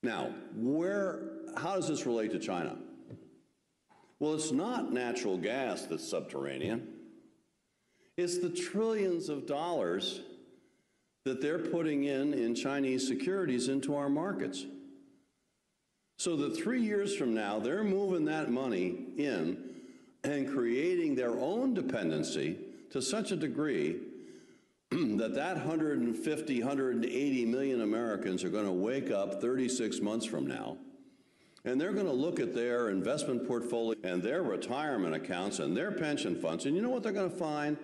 Now, how does this relate to China? Well, it's not natural gas that's subterranean. It's the trillions of dollars that they're putting in Chinese securities into our markets. So that 3 years from now, they're moving that money in and creating their own dependency to such a degree that 150, 180 million Americans are going to wake up 36 months from now, and they're going to look at their investment portfolio and their retirement accounts and their pension funds, and you know what they're going to find?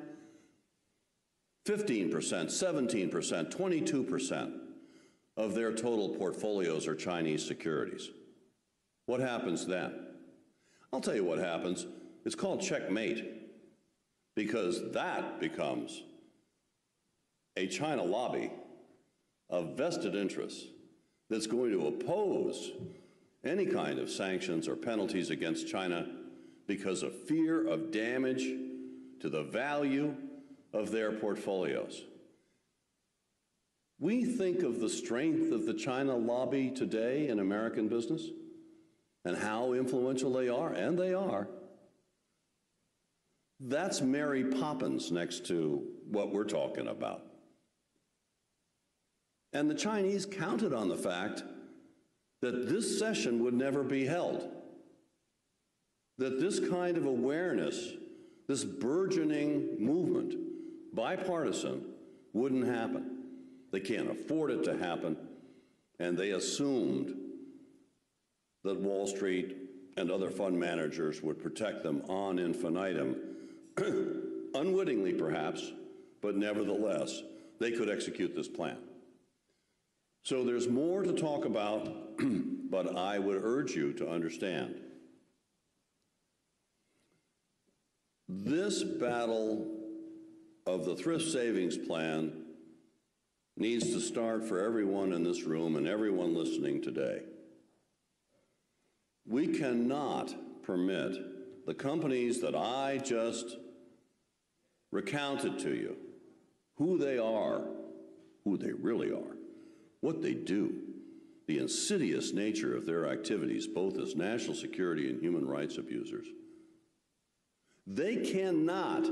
15%, 17%, 22% of their total portfolios are Chinese securities. What happens then? I'll tell you what happens. It's called checkmate, because that becomes a China lobby of vested interests that's going to oppose any kind of sanctions or penalties against China because of fear of damage to the value of their portfolios. We think of the strength of the China lobby today in American business and how influential they are, and they are. That's Mary Poppins next to what we're talking about. And the Chinese counted on the fact that this session would never be held, that this kind of awareness, this burgeoning movement, bipartisan, wouldn't happen. They can't afford it to happen, and they assumed that Wall Street and other fund managers would protect them on infinitum, unwittingly perhaps, but nevertheless, they could execute this plan. So there's more to talk about, but I would urge you to understand this battle of the thrift savings plan needs to start for everyone in this room and everyone listening today. We cannot permit the companies that I just recounted to you, who they are, who they really are, what they do, the insidious nature of their activities, both as national security and human rights abusers. They cannot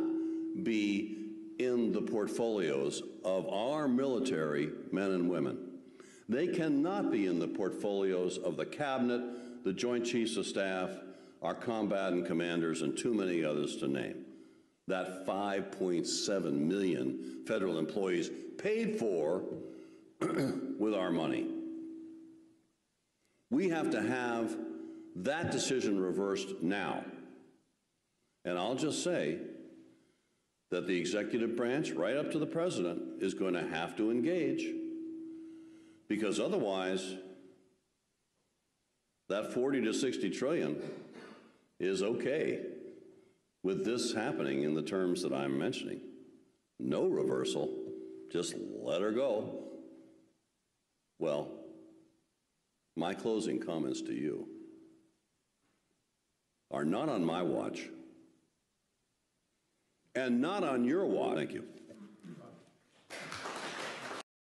be in the portfolios of our military men and women. They cannot be in the portfolios of the cabinet, the Joint Chiefs of Staff, our combatant commanders, and too many others to name. That 5.7 million federal employees paid for with our money. We have to have that decision reversed now. And I'll just say that the executive branch, right up to the president, is going to have to engage, because otherwise, that 40 to 60 trillion is okay with this happening in the terms that I'm mentioning. No reversal, just let her go. Well, my closing comments to you are not on my watch and not on your watch. Thank you.